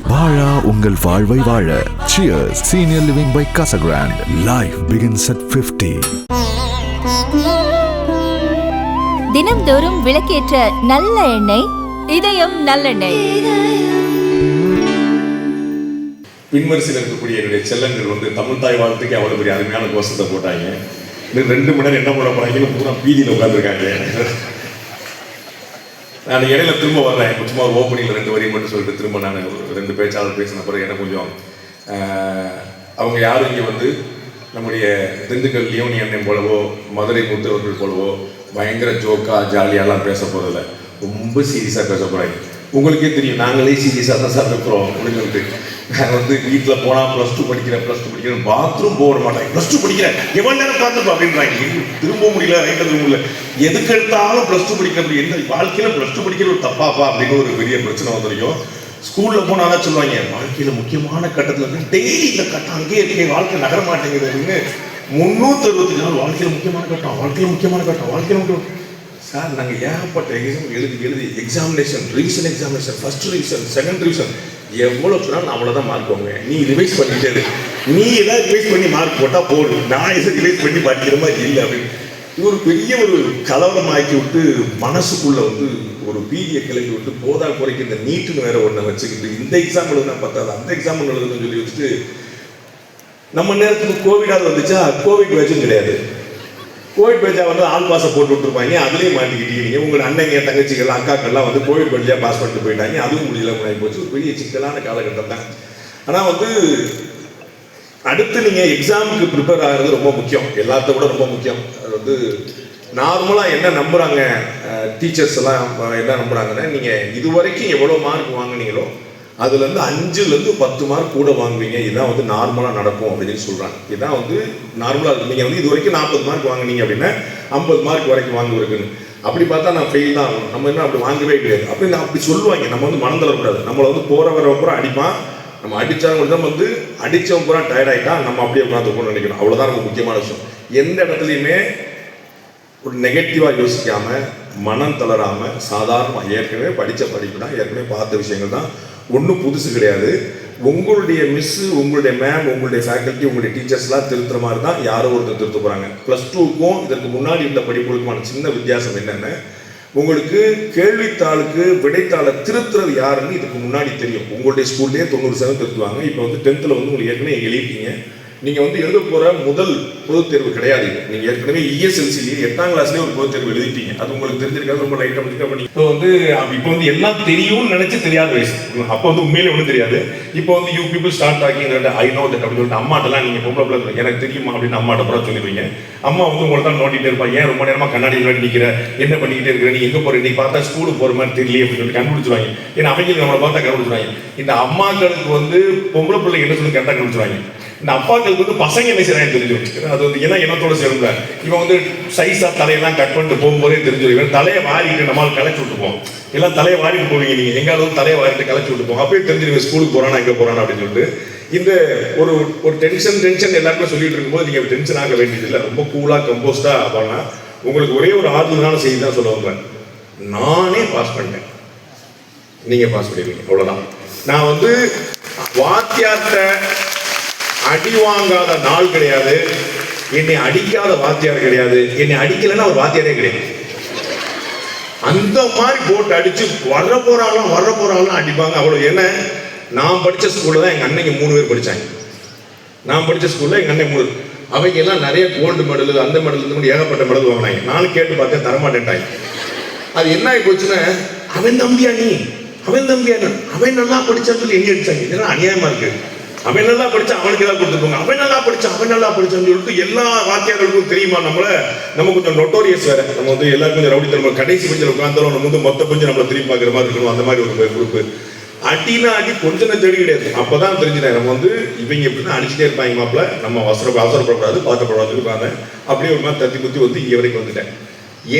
வாழா உங்கள் வாழ்வை வாழ. Cheers. Senior Living by Casa Grande. Life begins at 50. தினம்தோறும் விளக்கேற்ற நல்ல எண்ணெய் இதயம் நல்லெண்ணெய். பின்வரிசையில் இருக்கக்கூடிய என்னுடைய செல்லங்கள் வந்து தமிழ் தாய் வாழ்த்துக்கு அவ்வளோ பெரிய அருமையான கோஷத்தை போட்டாங்க. இன்னும் 2 மணி நேரம் என்ன போட போறாங்கன்னு பூரா பீதியில் உட்காந்துருக்காங்க. நான் இடையில திரும்ப வர்றேன். சும்மா ஒரு ஓப்பனிங்கில் 2 வரி மட்டும் சொல்லிட்டு திரும்ப நான் 2 பேச்சாளர் பேசின பிறகு எனக்கு கொஞ்சம் அவங்க யாரும் இங்கே வந்து நம்முடைய திண்டுக்கல் லியோனி அண்ணன் போலவோ மதுரை முத்தவர்கள் போலவோ பயங்கர ஜோக்கா ஜாலியாலாம் பேச போகிறதில்ல. ரொம்ப சீரியஸாக பேச போகிறாங்க. உங்களுக்கே தெரியும், நாங்களே சீரியஸாக தான் சார் இருக்கிறோம் அப்படின்னு சொல்லிட்டு. நான் வந்து வீட்டில் போனால் +2 படிக்கிறேன் பாத்ரூம் போட மாட்டேன். +2 படிக்கிறேன் எவ்வளோ நேரம் பார்த்துப்பா அப்படின்றாங்க. திரும்ப முடியல, ரைட் எழுத முடியல. எதுக்கு எடுத்தாலும் +2 படிக்கிறது என்ன வாழ்க்கையில் +2 படிக்கிறது ஒரு தப்பாப்பா அப்படின்னு ஒரு பெரிய பிரச்சனை வந்துருக்கும். ஸ்கூலில் போனால் தான் சொல்லுவாங்க, வாழ்க்கையில் முக்கியமான கட்டத்தில் இருக்கு, டெய்லி இந்த கட்டம் அங்கேயே இருக்கே, வாழ்க்கை நகர மாட்டேங்குது அப்படின்னு. 365 நாள் வாழ்க்கையில் முக்கியமான கட்டம், வாழ்க்கையில் முக்கியமான கட்டம், வாழ்க்கையில் முக்கியம். சார் நாங்கள் ஏகப்பட்ட எக்ஸாம் எழுதி examination, revision examination, first revision, second revision, எவ்வளோ சொன்னாலும் அவ்வளோதான் மார்க் வாங்க. நீ ரிவைஸ் பண்ணிட்டே இரு, நீ ஏதாவது ரிவைஸ் பண்ணி மார்க் போட்டால் போடு, நான் எதை ரிவைஸ் பண்ணி படிக்கிற மாதிரி இல்லை அப்படின்னு. இது ஒரு பெரிய ஒரு கலவரமாக்கி விட்டு மனசுக்குள்ளே வந்து ஒரு பீதியை கிளம்பி விட்டு போதா குறைக்கு இந்த நீட்டுன்னு வேற ஒன்றை வச்சுக்கிட்டு இந்த எக்ஸாம் எழுதுனா பார்த்தாது அந்த எக்ஸாம் எழுதுன்னு சொல்லி வச்சுட்டு நம்ம நேரத்துக்கு கோவிடாவது வந்துச்சா, கோவிட் பேட்சும் கிடையாது. கோவிட் பேட்சா வந்து ஆல் பாஸை போட்டு விட்டுருப்பாங்க, அதுலேயும் மாட்டிக்கிட்டீங்க. உங்கள் அண்ணங்க தங்கச்சிகள் அக்காக்கள்லாம் வந்து கோவிட் பேட்சியாக பாஸ் பண்ணிட்டு போயிட்டாங்க, அதுவும் முடியல முன்னாடி போச்சு. ஒரு பெரிய சிக்கலான காலகட்டம் தான். ஆனால் வந்து அடுத்து நீங்கள் எக்ஸாமுக்கு ப்ரிப்பேர் ஆகிறது ரொம்ப முக்கியம், எல்லாத்த விட ரொம்ப முக்கியம். அது வந்து நார்மலாக என்ன நம்புகிறாங்க டீச்சர்ஸ் எல்லாம் என்ன நம்புகிறாங்கன்னா, நீங்கள் இது வரைக்கும் எவ்வளோ மார்க் வாங்கினீங்களோ அதுலேருந்து 5லேருந்து 10 மார்க் கூட வாங்குவீங்க, இதுதான் வந்து நார்மலாக நடக்கும் அப்படின்னு சொல்கிறாங்க. இதுதான் வந்து நார்மலாக இருக்கும். நீங்கள் வந்து இது வரைக்கும் 40 மார்க் வாங்கினீங்க அப்படின்னா 50 மார்க் வரைக்கும் வாங்குவீங்கன்னு. அப்படி பார்த்தா நான் ஃபெயில் தான் ஆகணும், நம்ம என்ன அப்படி வாங்கவே கிடையாது அப்படின்னு அப்படி சொல்லுவாங்க. நம்ம வந்து மனம் தரக்கூடாது. நம்மளை வந்து போகிற வர பூரா அடிப்பான், நம்ம அடித்தவங்க தான் வந்து அடித்தவங்க பூரா டயர்ட் ஆகிட்டா நம்ம அப்படியே உட்காந்துக்கணும்னு நினைக்கணும். அவ்வளோதான் ரொம்ப முக்கியமான விஷயம். எந்த இடத்துலையுமே ஒரு நெகட்டிவாக யோசிக்காமல், மனம் தளராமல், சாதாரணமாக ஏற்கனவே படித்த படிப்பு தான், ஏற்கனவே பார்த்த விஷயங்கள் தான், ஒன்றும் புதுசு கிடையாது. உங்களுடைய மிஸ்ஸு, உங்களுடைய மேம், உங்களுடைய ஃபேக்கல்ட்டி, உங்களுடைய டீச்சர்ஸ்லாம் திருத்துற மாதிரி தான் யாரோ ஒருத்தர் திருத்த போகிறாங்க. +2க்கும் இதற்கு முன்னாடி இருந்த படிப்புகளுக்குமான சின்ன வித்தியாசம் என்னென்ன, உங்களுக்கு கேள்வித்தாளுக்கு விடைத்தாளை திருத்துறது யாருன்னு இதுக்கு முன்னாடி தெரியும். உங்களுடைய ஸ்கூல்லேயே 90% திருத்துவாங்க. இப்போ வந்து 10th வந்து உங்களுக்கு ஏற்கனவே எழுதிட்டீங்க. நீங்கள் வந்து எழுத போகிற முதல் பொதுத் தேர்வு கிடையாது. நீங்கள் ஏற்கனவே ESLCலேயே 8ஆம் கிளாஸ்லேயே ஒரு பொதுத் தேர்வு எழுதிட்டீங்க. அது உங்களுக்கு தெரிஞ்சிருக்காது, ரொம்ப லைட்டாக பிடிக்க பண்ணி. இப்போ வந்து எல்லாம் தெரியும்னு நினச்சி தெரியாத வயசு. அப்போ வந்து உண்மையிலே ஒன்றும் தெரியாது. இப்போ வந்து you people start talking I know that அப்படின்னு சொல்லிட்டு அம்மாட்டெல்லாம் நீங்கள் பொம்பளை பிள்ளை எனக்கு தெரியுமா அப்படின்னு அம்மாட்ட பூரா சொல்லிடுவீங்க. அம்மா வந்து உங்களை தான் நோண்டிகிட்டே இருப்பாங்க, ஏன் ரொம்ப நேரமாக கண்ணாடி முன்னாடி நிற்கிற, என்ன பண்ணிக்கிட்டே இருக்கிற, நீ எங்கே போகிற, நீ பார்த்தா ஸ்கூலுக்கு போகிற மாதிரி தெரியல அப்படின்னு சொல்லி கண்டுபிடிச்சிருவாங்க. ஏன்னா அவங்களுக்கு நம்மளை பார்த்தா கண்டுபிடிச்சிருவாங்க. இந்த அம்மாக்களுக்கு வந்து பொம்பளை பிள்ளை என்ன சொல்லி கரெக்டாக கண்டுபிடிச்சிருவாங்க. இந்த அப்பாக்களுக்கு வந்து பசங்க என்ன செய்யறாங்க தெரிஞ்சு வச்சுக்கிறேன். அது வந்து ஏன்னா இனத்தோட சேருங்க. இவன் வந்து சைஸா தலையெல்லாம் கட் பண்ணிட்டு போகும்போதே தெரிஞ்சு இவன் தலையை வாரிட்டு நம்மளால் களைச்சி விட்டுப்போம். எல்லாம் தலையை வாரிட்டு போவீங்க, நீங்க எங்காவது தலையை வாரிட்டு களைச்சி விட்டுப்போம். அப்பயே தெரிஞ்சிருவீங்க ஸ்கூலுக்கு போறானா எங்க போறானா அப்படின்னு சொல்லிட்டு. இந்த ஒரு டென்ஷன் எல்லாருமே சொல்லிட்டு இருக்கும்போது நீங்க டென்ஷன் ஆக வேண்டியதில்லை. ரொம்ப கூலா கம்போஸ்டா பண்ணா உங்களுக்கு ஒரே ஒரு ஆறுதலான செய்தி தான் சொல்லுவாங்க, நானே பாஸ் பண்ணேன், நீங்க பாஸ் பண்ணிடுவீங்க, அவ்வளவுதான். நான் வந்து வாத்தியார்ட்ட அடி வாங்காத நாள் கிடையாது, என்னை அடிக்காத வாத்தியார் கிடையாது, என்னை அடிக்கலைன்னா ஒரு வாத்தியாரே கிடையாது. அந்த மாதிரி போட்டு அடிச்சு வர போறாங்களாம் அடிப்பாங்க அவ்வளோ. ஏன்னா நான் படித்த ஸ்கூலில் தான் எங்கள் அன்னைக்கு 3 பேர் படித்தாங்க. நான் படித்த ஸ்கூலில் எங்கள் அண்ணன் 3, அவங்க எல்லாம் நிறைய கோல்டு மெடல் அந்த மெடல் இந்த மாதிரி ஏகப்பட்ட மெடல் வாங்கினாங்க. நானும் கேட்டு பார்த்தேன், தரமாட்டேன்ட்டாங்க. அது என்ன ஆகி போச்சுன்னா, அவன் தம்பியா அவன் நல்லா படிச்சான்னு சொல்லி எங்கே அடிச்சாங்க. இதெல்லாம் அநியாயமா இருக்கு. அவன் நல்லா படிச்சா அவனுக்கு ஏதாவது கொடுத்துருப்பாங்க, அவன் நல்லா படிச்சான்னு சொல்லிட்டு எல்லா வாத்தியார்களுக்கும் தெரியுமா நம்ம கொஞ்சம் நொட்டோரியஸ் வேற. நம்ம வந்து எல்லாருக்கும் கொஞ்சம் ரவுடி தரும், கடைசி பஞ்சம் உட்காந்தாலும் நம்ம வந்து மொத்த பஞ்சம் நம்மளை திரும்பி பார்க்குற மாதிரி இருக்கணும். அந்த மாதிரி ஒரு குரூப். அடினா அடி கொஞ்சம் தேடி கிடையாது. அப்போதான் தெரிஞ்சுனேன் நம்ம வந்து இவங்க எப்படின்னா அடிச்சுட்டே இருப்பாங்க மாப்பிள்ள, நம்ம அவசரப்படக்கூடாது, பார்க்கப்படாதுன்னு அப்படியே ஒரு மாதிரி தத்தி குத்தி வந்து இங்கே வரைக்கும் வந்துட்டேன்.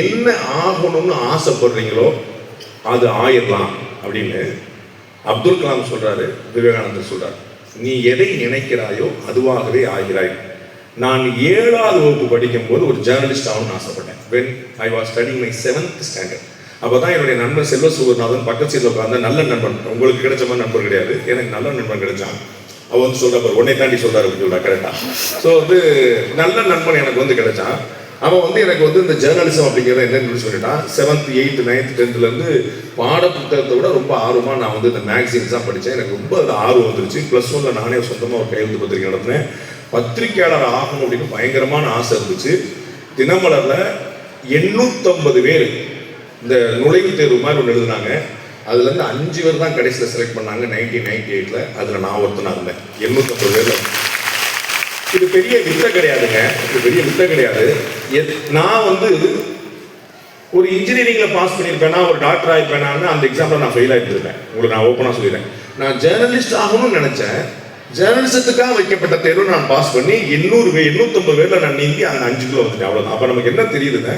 என்ன ஆகணும்னு ஆசைப்படுறீங்களோ அது ஆயிடலாம் அப்படின்னு அப்துல் கலாம் சொல்றாரு, விவேகானந்தர் சொல்றாரு. நீ எதை நினைக்கிறாயோ அதுவாகவே ஆகிறாய். நான் 7ஆவது வகுப்பு படிக்கும் போது ஒரு ஜேர்னலிஸ்ட் ஆகணும்னு ஆசைப்பட்டேன். when I was studying my 7th standard. அப்போ தான் என்னுடைய நண்பன் செல்வ சுகநாதன் பக்கத்து சீட்டில் உட்கார்ந்த நல்ல நண்பன், உங்களுக்கு கிடைச்ச மாதிரி நண்பர் கிடையாது, எனக்கு நல்ல நண்பன் கிடைச்சான். அவன் வந்து சொல்கிறார், உன்னை தாண்டி சொல்கிறார் அப்படின்னு சொல்கிறா கரெக்டாக. ஸோ வந்து நல்ல நண்பன் எனக்கு வந்து கிடைச்சான். அவன் வந்து எனக்கு வந்து இந்த ஜேர்னலிசம் அப்படிங்கிறத என்னன்னு சொல்லிட்டான். 7th 8th 9th 10th பாட புத்தகத்தை விட ரொம்ப ஆர்வமாக நான் வந்து இந்த மேக்சின்ஸ் தான் படித்தேன். எனக்கு ரொம்ப அது ஆர்வம் வந்துருச்சு. +1 நானே சொந்தமாக ஒரு கையெழுத்து பத்திரிக்கை நடத்தினேன். பத்திரிக்கையாளர் ஆகணும் அப்படின்னு பயங்கரமான ஆசை இருந்துச்சு. தினமலரில் 850 பேர் இந்த நுழைவுத் தேர்வு மாதிரி ஒன்று எழுதுனாங்க. அதுலேருந்து 5 பேர் தான் கடைசியில் செலக்ட் பண்ணாங்க 1998. அதில் நான் ஒருத்தனாக இருந்தேன் 850 பேரில். இது பெரிய வித்தை கிடையாதுங்க, இது பெரிய வித்தை கிடையாது. நான் வந்து ஒரு இன்ஜினியரிங்கில் பாஸ் பண்ணியிருப்பேனா, ஒரு டாக்டர் ஆகிருப்பேனான்னு அந்த எக்ஸாம்பிள் நான் ஃபெயில் ஆகிட்டு இருக்கேன். உங்களுக்கு நான் ஓப்பனாக சொல்லிடுறேன். நான் ஜேர்னலிஸ்ட் ஆகணும்னு நினச்சேன். ஜேர்னலிசத்துக்காக வைக்கப்பட்ட தேர்வு நான் பாஸ் பண்ணி 850 பேரில் நான் நீந்தி அந்த 5க்குள்ள வந்துட்டேன். அவ்வளோதான். அப்போ நமக்கு என்ன தெரியுதுங்க,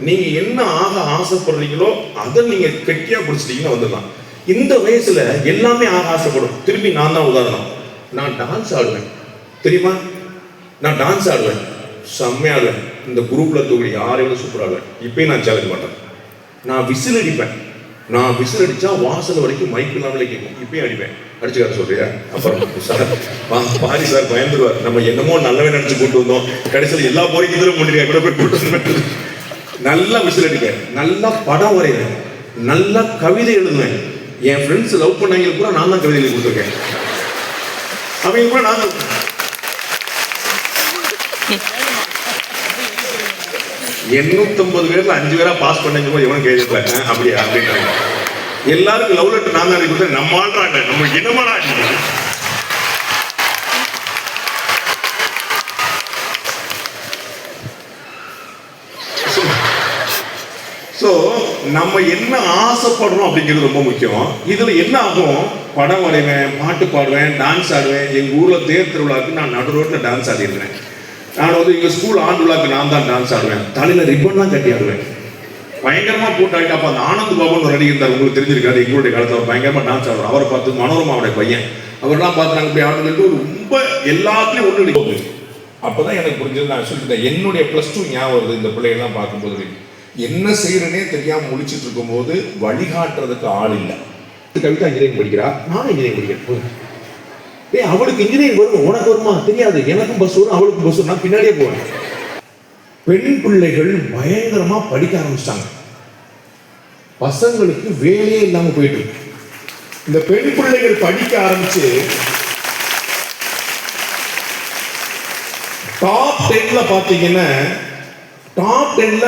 நீங்கள் என்ன ஆக ஆசைப்படுறீங்களோ அதை நீங்கள் கெட்டியாக பிடிச்சிட்டிங்கன்னா வந்துடலாம். இந்த வயசில் எல்லாமே ஆக ஆசைப்படும். திருப்பி நான் தான் உதாரணம். நான் டான்ஸ் ஆடுவேன் தெரியுமா, நான் டான்ஸ் ஆடுவேன், செம்மையாக ஆடுவேன். இந்த குரூப்பில் இருக்கக்கூடிய யாரையும் சூப்பராக ஆடுவேன். இப்போயும் நான் சேலஞ்ச் பண்ணுறேன். நான் விசில் அடிப்பேன். நான் விசில் அடித்தா வாசல் வரைக்கும் மைக் இல்லாமலே கேட்கும். இப்பயும் அடிப்பேன். அடிச்சுக்கார சொல்றியா? அப்புறம் சார் பாரி சார் பயந்துருவார். நம்ம என்னமோ நல்லவே நினச்சி கூட்டு வந்தோம், கடைசியில் எல்லா போரையும் இதில் முடியாது கூட போய் கூட்டு வந்து நல்லா விசில் அடிப்பேன், நல்லா படம் வரைவேன், நல்லா கவிதை எழுதுவேன். என் ஃப்ரெண்ட்ஸ் லவ் பண்ணவங்களுக்கு கூட நான் தான் கவிதை எழுதி கொடுத்துருக்கேன். அவங்க கூட நான் 850 பேர்ல 5 பேரா பாஸ் பண்ணீங்க போது எவனும் கேட்கல அப்படியா அப்படின்றாங்க. எல்லாருக்கும் லவ் லெட்டர் நான் தான் கொடுத்தேன். நம்ம ஆள்றாங்க, நம்ம என்னமாடா. ஸோ நம்ம என்ன ஆசைப்படுறோம் அப்படிங்கிறது ரொம்ப முக்கியம். இதுல என்ன ஆகும், படம் வரைவேன், பாட்டு பாடுவேன், டான்ஸ் ஆடுவேன். எங்க ஊர்ல தேர் திருவிழாவுக்கு நான் நடு ரோட்ல டான்ஸ் ஆடிடுவேன். நான் வந்து எங்கள் ஸ்கூல் ஆண்டு விழாக்கு நான் தான் டான்ஸ் ஆடுவேன். தலையில் ரிப்பன்லாம் கட்டி ஆடுவேன். பயங்கரமாக போட்டாங்க. அப்போ அந்த ஆனந்த் பாபுன்னு ஒரு நடிகர் இருந்தார், உங்களுக்கு தெரிஞ்சிருக்காரு. எங்களுடைய காலத்தில் அவர் பயங்கரமாக டான்ஸ் ஆடுவார். அவரை பார்த்து மனோரமாவுடைய பையன் அவர்லாம் பார்த்து நாங்கள் போய் ஆடுறது ரொம்ப எல்லாத்துலேயும் ஒன்று போகுது. அப்போ தான் எனக்கு புரிஞ்சது. நான் சொல்லிட்டேன், என்னுடைய +2 ஞாபகம் வருது. இந்த பிள்ளைகள்லாம் பார்க்கும்போது என்ன செய்யறேனே தெரியாமல் முடிச்சுட்டு இருக்கும்போது வழிகாட்டுறதுக்கு ஆள் இல்லை. கவிதா இன்ஜினியரிங் படிக்கிறா, நானும் இன்ஜினியரிங் படிக்கிறேன். அவளுக்கு இன்ஜினியரிங் வரும், உனக்கு வருமா தெரியாது. எனக்கும் பஸ் வரும், அவளுக்கும் பஸ் வரும், நான் பின்னாடியே போவேன். பெண் பிள்ளைகள் பயங்கரமா படிக்க ஆரம்பிச்சிட்டாங்க. பசங்களுக்கு வேலையே இல்லாம போயிட்டு இந்த பெண் பிள்ளைகள் படிக்க ஆரம்பிச்சு டாப் 10ல பாத்தீங்கன்னா, டாப் 10ல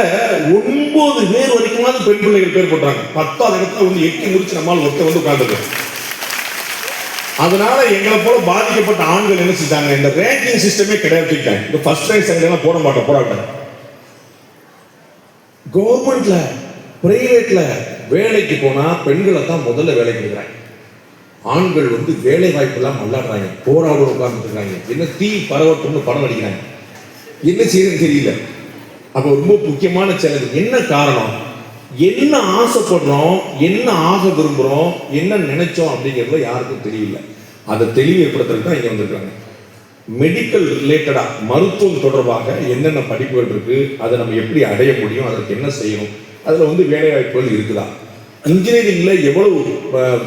9 பேர் வரைக்கும் பெண் பிள்ளைகள் பேர் போட்டாங்க. 10வது இடத்துல வந்து 8 முடிச்சு நம்மால் ஒருத்தர் வந்து உட்கார்ந்துருக்கு. அதனால எங்களை போல பாதிக்கப்பட்ட ஆண்கள் என்ன செஞ்சாங்க, இந்த ரேங்கிங் சிஸ்டமே கிடையாது. இந்த ஃபர்ஸ்ட் ரேங்க் செகண்ட் எல்லாம் போட மாட்டோம், போராட்டம். கவர்மெண்ட்ல பிரைவேட்ல வேலைக்கு போனா பெண்களை தான் முதல்ல வேலைக்கு எடுக்கிறாங்க. ஆண்கள் வந்து வேலை வாய்ப்பு எல்லாம் மல்லாடுறாங்க, போராட உட்கார்ந்துருக்காங்க. என்ன தீ பரவட்டும்னு படம் அடிக்கிறாங்க. என்ன செய்யறதுன்னு தெரியல. அப்போ ரொம்ப முக்கியமான சேலஞ்ச் என்ன காரணம், என்ன ஆசைப்படுறோம், என்ன ஆக விரும்புகிறோம், என்ன நினைச்சோம் அப்படிங்கிறதுல யாருக்கும் தெரியல. அதை தெளிவு ஏற்படுத்துறதுக்கு தான் இங்கே வந்திருக்காங்க. மெடிக்கல் ரிலேட்டடாக மருத்துவம் தொடர்பாக என்னென்ன படிப்புகள் இருக்குது, அதை நம்ம எப்படி அடைய முடியும், அதற்கு என்ன செய்யணும், அதில் வந்து வேலை வாய்ப்புகள் இருக்குதா, இன்ஜினியரிங்கில் எவ்வளவு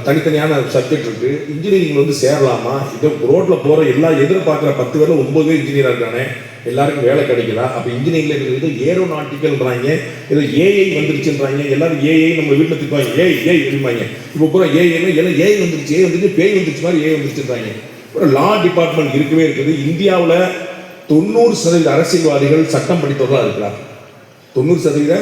தனித்தனியான சப்ஜெக்ட் இருக்குது, இன்ஜினியரிங்கில் வந்து சேரலாமா, இதோ ரோட்டில் போகிற எல்லா எதிர்பார்க்குற 10 பேரில் 9 பேர் இன்ஜினியராக இருக்கானே, எல்லாருக்கும் வேலை கிடைக்குதா. அப்போ இன்ஜினியரிங்ல இருக்கிறது ஏரோநாட்டிக்கல்ன்றாங்க, ஏதோ ஏஐ வந்துருச்சுன்றாங்க. எல்லாரும் ஏஐ நம்ம வீட்டில் திட்டுவாங்க, ஏஐ அப்படிம்பாங்க. இப்போ பூரா ஏஐன்னா எல்லாம் ஏஐ வந்துருச்சு, ஏஐ வந்துட்டு பேய் வந்துருச்சு மாதிரி ஏஐ வந்துருச்சுன்றாங்க. ஒரு லா டிபார்ட்மெண்ட் இருக்கவே இருக்குது. இந்தியாவில் 90% அரசியல்வாதிகள் சட்டம் படித்தவர்களாக இருக்கிறார். 90%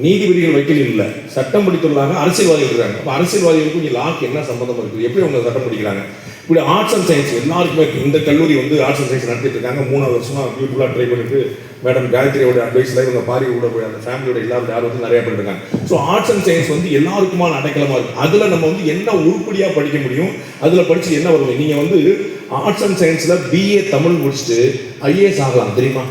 நீதிபதிகள் வக்கீல் இல்லை, சட்டம் படித்துள்ளாங்க, அரசியல்வாதிகள் இருக்கிறாங்க. அப்போ அரசியல்வாதிகளுக்கும் இங்கே லாக்கு என்ன சம்பந்தம் இருக்குது, எப்படி அவங்க சட்டம் படிக்கிறாங்க. இப்படி ஆர்ட்ஸ் அண்ட் சயின்ஸ் எல்லாருக்குமே இந்த கல்லூரி வந்து ஆர்ட்ஸ் அண்ட் சயின்ஸ் நடத்திட்டு இருக்காங்க. 3 வருஷமா பியூட்டிஃபுல்லாக ட்ரை பண்ணிட்டு மேடம் காயத்ரியோட அட்வைஸில் இவங்க பாரியோட போய் அந்த ஃபேமிலியோட எல்லாரும் யாரும் வந்து நிறைய பண்ணிருக்காங்க. ஸோ ஆர்ட்ஸ் அண்ட் சயின்ஸ் வந்து எல்லாருக்குமான அடைக்கலமாக இருக்குது. அதில் நம்ம வந்து என்ன உருப்படியாக படிக்க முடியும், அதில் படித்து என்ன வரும். நீங்கள் வந்து ஆர்ட்ஸ் அண்ட் சயின்ஸில் பிஏ தமிழ் முடிச்சுட்டு ஐஏஎஸ் ஆகலாம் தெரியுமா.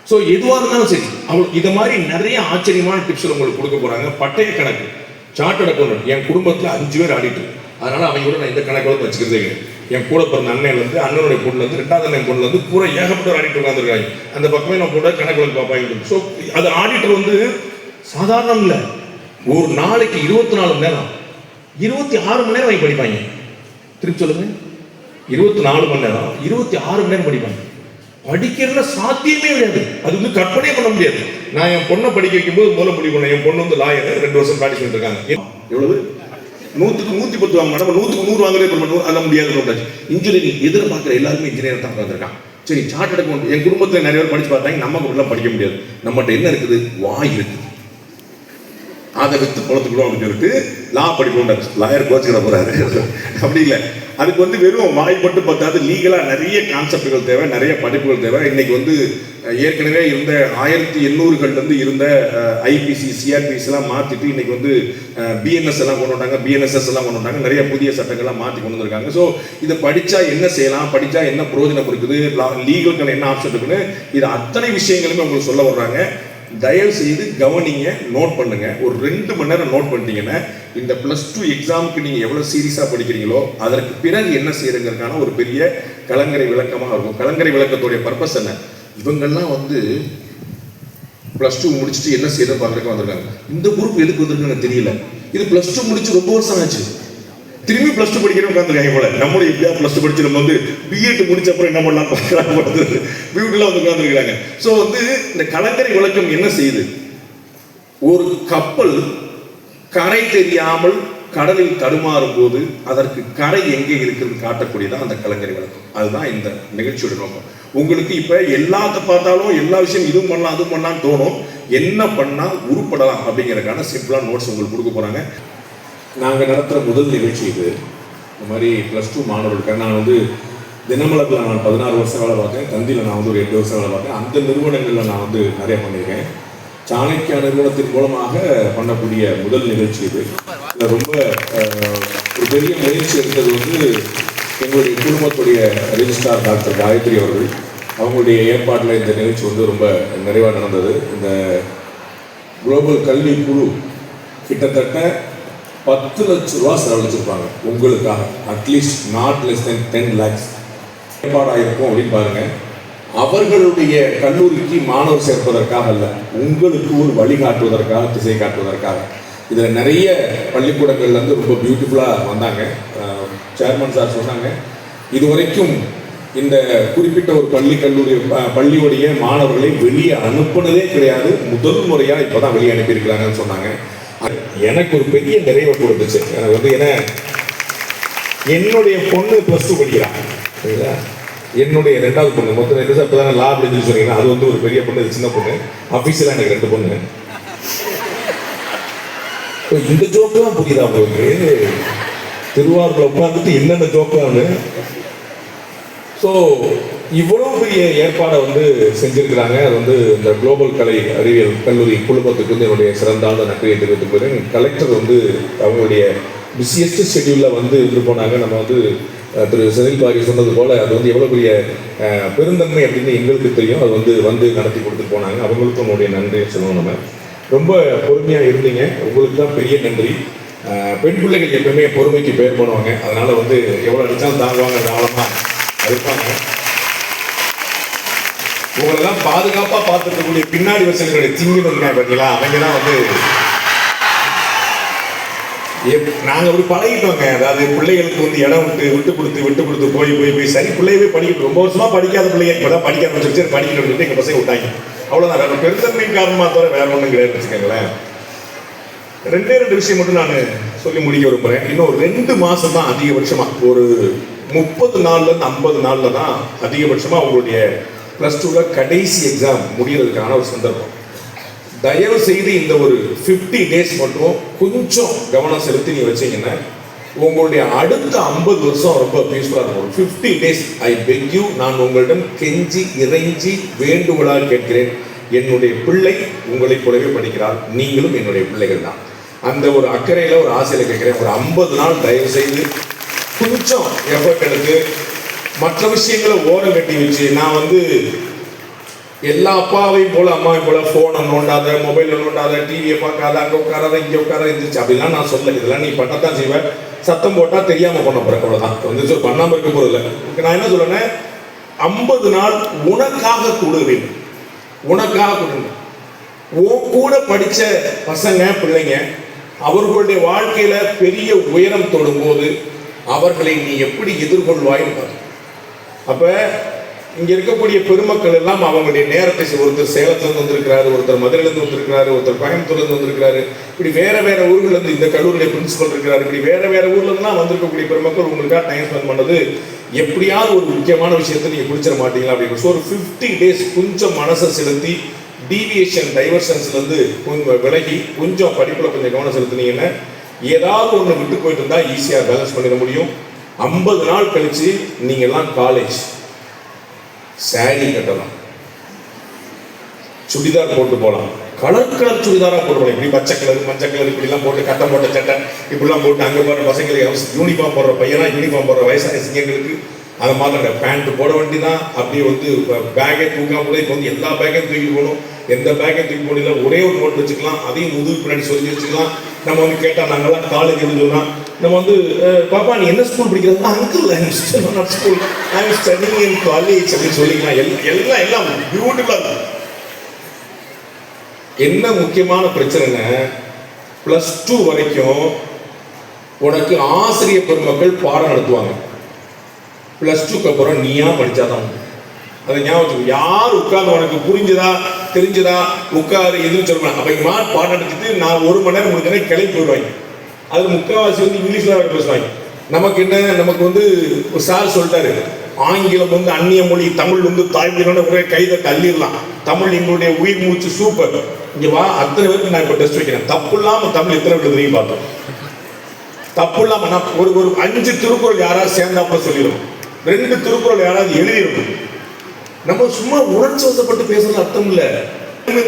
ஸோ எதுவாக இருந்தாலும் சரி, அவங்களுக்கு இதை மாதிரி நிறைய ஆச்சரியமான டிப்ஸ் உங்களுக்கு கொடுக்க போகிறாங்க. பட்டய கணக்கு, சார்ட்டர்ட் அக்கௌண்டன்ட். என் குடும்பத்தில் 5 பேர் ஆடிட்டர். அதனால் அவங்க கூட நான் இந்த கணக்கோட வச்சுக்கிறதே கிடையாது. என் கூட பிறந்த அண்ணன்லேருந்து, அண்ணனுடைய பொண்ணுலேருந்து, 2வது அண்ணன் பொண்ணுலேருந்து பூரா ஏகப்பட்ட ஆடிட்டர் உட்காந்துருக்காங்க. அந்த பக்கமே நான் கூட கணக்கு பார்ப்பாங்க. ஸோ அது ஆடிட்டர் வந்து சாதாரணம் இல்லை, ஒரு நாளைக்கு 24 மணி நேரம், 26 மணி நேரம் வாங்கி படிப்பாங்க. திருப்பி சொல்லுங்க, 24 மணி நேரம் 26 மணி நேரம் படிப்பாங்க. படிக்கிறதுல சாத்தியமே கிடையாது, அது வந்து கற்பனையே பண்ண முடியாது. நான் என் பொண்ணை படிக்க வைக்கும்போது முதல்ல முடிவு பண்ணேன். என் பொண்ணு வந்து லாயர், 2 வருஷம் ப்ராக்டிஸ் பண்ணிட்டு இருக்காங்க. எவ்வளவு 100க்கு 110 வாங்க மேடம், 100க்கு 100 வாங்குறது அது முடியாது. இன்ஜினியரிங் எதிர்பார்க்குற எல்லாருமே இன்ஜினியர் தான் வந்திருக்கான். சரி, சார்ட்டர்ட் அக்கௌண்ட் என் குடும்பத்தில் நிறைய பேர் படிச்சு பார்த்தாங்க. நமக்கு அப்படிலாம் படிக்க முடியாது. நம்மகிட்ட என்ன இருக்குது? வாய் இருக்குது, அதை வித்து பொழத்துக்கணும் அப்படின்னு சொல்லிட்டு லா படிப்போம். லாயர் கோச்சுக்கிட போறாரு. அப்படி இல்லை, அதுக்கு வந்து வெறும் வாய் மட்டும் பார்த்தாது, லீகலாக நிறைய கான்செப்டுகள் தேவை, நிறைய படிப்புகள் தேவை. இன்னைக்கு வந்து ஏற்கனவே இருந்த 1800கள்லேருந்து இருந்த ஐபிசி சிஆர்பிசிலாம் மாற்றிட்டு இன்னைக்கு வந்து பிஎன்எஸ் எல்லாம் கொண்டு வந்தாங்க, பிஎன்எஸ்எஸ் எல்லாம் கொண்டு வந்தாங்க, நிறைய புதிய சட்டங்கள்லாம் மாற்றி கொண்டு வந்திருக்காங்க. ஸோ இதை படித்தா என்ன செய்யலாம், படித்தா என்ன பிரயோஜனம் இருக்குது, லீகலுக்கான என்ன ஆப்ஷன் இருக்குன்னு, இது அத்தனை விஷயங்களுமே உங்களுக்கு சொல்ல வர்றாங்க. தயவு செய்து கவனிங்க, நோட் பண்ணுங்க. ஒரு 2 மணி நேரம் நோட் பண்ணிட்டீங்கன்னா இந்த +2 எக்ஸாமுக்கு நீங்க எவ்வளவு சீரியஸா படிக்கிறீங்களோ அதற்கு பிறகு என்ன செய்யறதுக்கான ஒரு பெரிய கலங்கரை விளக்கமாக இருக்கும். கலங்கரை விளக்கத்துடைய பர்பஸ் என்ன? இவங்கெல்லாம் வந்து +2 முடிச்சுட்டு என்ன செய்யறது பார்க்கறதுக்கு வந்திருக்காங்க. இந்த குரூப் எதுக்கு வந்திருக்குன்னு தெரியல. இது +2 முடிச்சு ரொம்ப வருஷம் ஆச்சு, திரும்பி +2 படிக்கிறவங்க உட்காந்துருக்காங்க போல. நம்மளும் எப்படியா +2 படிச்சு நம்ம வந்து பிஎட் முடிச்ச அப்புறம் என்ன பண்ணலாம் பார்க்கலாம் வீட்டுல வந்து உட்காந்துருக்காங்க. ஸோ வந்து இந்த கலங்கரை விளக்கம் என்ன செய்யுது? ஒரு கப்பல் கரை தெரியாமல் கடலில் தடுமாறும் போது அதற்கு கரை எங்கே இருக்கிறது காட்டக்கூடியதான் அந்த கலங்கரை விளக்கம். அதுதான் இந்த நிகழ்ச்சியோட நோக்கம். உங்களுக்கு இப்ப எல்லாத்த பார்த்தாலும் எல்லா விஷயம் இதுவும் பண்ணலாம் அதுவும் பண்ணலாம்னு தோணும். என்ன பண்ணா உருப்படலாம் அப்படிங்கிறதுக்கான சிம்பிளான நோட்ஸ் உங்களுக்கு கொடுக்க போறாங்க. நாங்கள் நடத்துகிற முதல் நிகழ்ச்சி இது. இந்த மாதிரி +2 மாணவர்களுக்காக நான் வந்து தினமலரில் நான் 16 வருஷம் வேலை பார்த்தேன், தந்தியில் நான் வந்து ஒரு 8 வருஷம் வேலை பார்த்தேன். அந்த நிறுவனங்களில் நான் வந்து நிறைய பண்ணியிருக்கேன். சாணக்கியா நிறுவனத்தின் மூலமாக பண்ணக்கூடிய முதல் நிகழ்ச்சி இது. இதில் ரொம்ப ஒரு பெரிய முயற்சி எடுத்தது வந்து எங்களுடைய குடும்பத்துடைய ரெஜிஸ்ட்ரார் டாக்டர் காயத்ரி அவர்கள். அவங்களுடைய ஏற்பாட்டில் இந்த நிகழ்ச்சி வந்து ரொம்ப நிறைவாக நடந்தது. இந்த குளோபல் கல்வி குழு கிட்டத்தட்ட 10 லட்ச ரூபா செலவழிச்சிருப்பாங்க உங்களுக்காக. At least not less than 10 lakhs ஏற்பாடாயிருக்கும் அப்படின்னு பாருங்க. அவர்களுடைய கல்லூரிக்கு மாணவர் சேர்ப்பதற்காக அல்ல, உங்களுக்கு ஒரு வழிகாட்டுவதற்காக, திசை காட்டுவதற்காக. இதில் நிறைய பள்ளிக்கூடங்கள்லேருந்து ரொம்ப பியூட்டிஃபுல்லாக வந்தாங்க. சேர்மன் சார் சொன்னாங்க, இதுவரைக்கும் இந்த குறிப்பிட்ட ஒரு பள்ளியுடைய மாணவர்களை வெளியே அனுப்புனதே கிடையாது, முதல் முறையாக இப்போ தான் வெளியே அனுப்பியிருக்கிறாங்கன்னு சொன்னாங்க. எனக்கு ஒரு பெரிய நிறைவை கொடுத்துச்சு. எனக்கு வந்து ஏன்னா என்னுடைய பொண்ணு +2 படிக்கிறாங்க, சரிங்களா? என்னுடைய 2வது பொண்ணு, மொத்தம் 2 இப்போ தானே லா அப்படின்னு சொன்னீங்கன்னா, அது வந்து ஒரு பெரிய பொண்ணு, இது சின்ன பொண்ணு. அஃபீஷியலாக எனக்கு 2 பொண்ணு. இந்த ஜோக்கு தான் புரியுதா உங்களுக்கு? திருவாரூரில் உட்காந்துட்டு என்னென்ன ஜோக்கு. ஸோ இவ்வளவு பெரிய ஏற்பாடை வந்து செஞ்சிருக்கிறாங்க. அது வந்து இந்த குளோபல் கலை அறிவியல் கல்லூரி குழுமத்துக்கு வந்து என்னுடைய சிறந்தாழ்ந்த நன்றியை தெரிவித்துக் கொள்கிறேன். கலெக்டர் வந்து அவங்களுடைய பிஸியஸ்ட் ஷெட்யூலில் வந்து இருந்து போனாங்க. நம்ம வந்து திரு செந்தில் பாரி சொன்னது போல் அது வந்து எவ்வளோ பெரிய பெருந்தன்மை அப்படின்னு எங்களுக்கு தெரியும். அது வந்து நடத்தி கொடுத்துட்டு போனாங்க. அவங்களுக்கும் நம்முடைய நன்றியை சொல்லணும். நம்ம ரொம்ப பொறுமையாக இருந்தீங்க, உங்களுக்கு தான் பெரிய நன்றி. பெண் பிள்ளைகள் எப்பவுமே பொறுமைக்கு பேர் போனவங்க. அதனால் வந்து எவ்வளோ அடித்தாலும் தாங்குவாங்க, தாராளமாக இருப்பாங்க. உங்களெல்லாம் பாதுகாப்பாக பார்த்துருக்கக்கூடிய பின்னாடி வசதிகளுடைய திங்கின்னு இருக்காங்க பார்த்தீங்களா, அவங்க தான் வந்து நாங்கள் அப்படி பழகிட்டோங்க. அதாவது பிள்ளைகளுக்கு வந்து இடம் விட்டு கொடுத்து போய் சரி பிள்ளையவே படிக்கிட்டு ரொம்ப வருஷமாக படிக்காத பிள்ளைங்க இப்போ தான் படிக்க ஆரம்பிச்சிருச்சு, படிக்கணும்னு சொல்லிட்டு எங்கள் பசங்க விட்டாங்க. அவ்வளோதான், வேறு பெருந்தன்மை காரணமாக தவிர வேற ஒன்றும் கிடையாது வச்சுக்கோங்களேன். 2 விஷயம் மட்டும் நான் சொல்லி முடிக்க விரும்புகிறேன். இன்னும் ஒரு 2 மாதம் தான் அதிகபட்சமாக, ஒரு 30 நாள்லேருந்து 50 நாளில் தான் அதிகபட்சமாக உங்களுடைய +2 கடைசி எக்ஸாம் முடியறதுக்கான ஒரு சந்தர்ப்பம். தயவு செய்து இந்த ஒரு 50 days மட்டும் கொஞ்சம் கவனம் செலுத்தி நீ வச்சீங்கன்னா உங்களுடைய அடுத்த 50 வருஷம் ரொம்ப பீஸ்ஃபுல்லாக இருக்கும். 50 days ஐ பெக் யூ, நான் உங்களிடம் கெஞ்சி இறைஞ்சி வேண்டுகோளாக கேட்கிறேன். என்னுடைய பிள்ளை உங்களை போலவே படிக்கிறார், நீங்களும் என்னுடைய பிள்ளைகள் தான். அந்த ஒரு அக்கறையில் ஒரு ஆசையில் கேட்குறேன். ஒரு 50 நாள் தயவு செய்து கொஞ்சம் எஃபர்ட் எடுத்து மற்ற விஷயங்களை ஓரம் கட்டி வச்சு, நான் வந்து எல்லா அப்பாவையும் போல அம்மாவையும் போல ஃபோனை நோண்டாத, மொபைலில் நோண்டாத, டிவியை பார்க்காத, அங்கே உட்காராத, இங்கே உட்கார இருந்துச்சு அப்படிலாம் நான் சொல்ல. இதெல்லாம் நீ பண்ணத்தான் செய்வேன். சத்தம் போட்டால் தெரியாமல் பண்ண போகிறேன், அவ்வளோதான். வந்து பண்ணாமல் இருக்க போகிறதில்ல. நான் என்ன சொல்றேன், 50 நாள் உனக்காக கொடுவேன், உனக்காக கொடுங்க. உன் கூட படித்த பசங்க பிள்ளைங்க அவர்களுடைய வாழ்க்கையில பெரிய உயரம் தொடும்போது அவர்களை நீ எப்படி எதிர்கொள்வாய்? அப்ப இங்க இருக்கக்கூடிய பெருமக்கள் எல்லாம் அவங்களுடைய நேரத்தை, ஒருத்தர் சேலத்திலிருந்து வந்திருக்கிறாரு, ஒருத்தர் மதுரையிலிருந்து வந்திருக்கிறாரு, ஒருத்தர் கோயம்புத்தூர்லேருந்து வந்திருக்கிறாரு, இப்படி வேற வேற ஊர்கள் இருந்து இந்த கல்லூரியில பிரின்சிபல் இருக்கிறாரு, இப்படி வேற வேற ஊர்ல இருந்துலாம் வந்திருக்கக்கூடிய பெருமக்கள் உங்களுக்காக டைம் ஸ்பெண்ட் பண்ணது எப்படியாவது ஒரு முக்கியமான விஷயத்தை நீங்க பிடிச்சிட மாட்டீங்களா அப்படின்னு. ஸோ ஒரு 50 days கொஞ்சம் மனசை செலுத்தி டீவியேஷன் டைவர்ஷன்ஸ்ல இருந்து கொஞ்சம் விலகி கொஞ்சம் படிப்புல கொஞ்சம் கவனம் செலுத்தினீங்கன்னா ஏதாவது ஒன்று விட்டு போயிட்டு இருந்தா ஈஸியா பேலன்ஸ் பண்ணிட முடியும். 50 நாள் கழிச்சு நீங்க எல்லாம் காலேஜ் சாரி கட்டலாம், சுடிதார் போட்டு போகலாம், கலர் கலர் சுடிதாரா போட்டு போகலாம். இப்படி பச்சை கலர் மஞ்சள் கலர் இப்படிலாம் போட்டு கட்டம் போட்ட சட்டை இப்படிலாம் போட்டு அங்கே போடுற பசங்களுக்கு யூனிஃபார்ம் போடுற பையனா யூனிஃபார்ம் போடுற வயசான சிங்கங்களுக்கு அதை மாதிரி பேண்ட் போட வேண்டி தான். அப்படியே வந்து பேக்கே தூக்காம கூட இப்போ வந்து எல்லா பேக்கையும் தூக்கி போகணும், எந்த பேக்கையும் தூக்கி போடல, ஒரே ஒரு நோட் வச்சுக்கலாம், அதையும் முதுகு பின்னாடி சொல்லி வச்சுக்கலாம். நம்ம வந்து கேட்டால் நாங்கள்லாம் காலேஜ் எழுதுலாம், நம்ம வந்து பாப்பா நீ என்ன ஸ்கூல் படிக்கிறது? Uncle school I am studying in college அப்படின்னு சொல்லிக்கலாம். எல்லாம் எல்லாம் பியூட்டிஃபுல்லாக இருக்கும். என்ன முக்கியமான பிரச்சனைன்னு +2 வரைக்கும் உனக்கு ஆசிரியர் பெருமக்கள் பாடம் நடத்துவாங்க. +2க்கு அப்புறம் நீயா படிச்சாதான் அதை ஞாபகம். யார் உட்கார்ந்து உனக்கு புரிஞ்சுதா தெரிஞ்சுதா உட்காரு எதுவும் சொல்லுவாங்க. அப்போ இங்கே பாடம் நடத்திட்டு நான் 1 மணி நேரம் முடிஞ்சோடனே கிளம்பி போயிடுவாங்க. அது முக்கால்வாசி வந்து இங்கிலீஷ்ல பேசுவாங்க. நமக்கு என்ன, நமக்கு வந்து சார் சொல்லிட்டாரு ஆங்கிலம் வந்து அந்நிய மொழி, தமிழ் வந்து தாய்மொழியோட ஒரே கைதை தள்ளிடலாம், தமிழ் எங்களுடைய உயிர் மூச்சு, சூப்பர். இங்க வா, அத்தனை பேருக்கு நான் இப்போ டெஸ்ட் வைக்கிறேன். தப்பு இல்லாம தமிழ் எத்தனை பேர் தெரியும் பார்த்தோம்? தப்பு இல்லாம நான் ஒரு 5 திருக்குறள் யாராவது சேர்ந்தாப்புல சொல்லிடுவோம், 2 திருக்குறள் யாராவது எழுதிடும். நம்ம சும்மா உணர்ச்சிவசப்பட்டு பேசுறது அர்த்தம் இல்லை,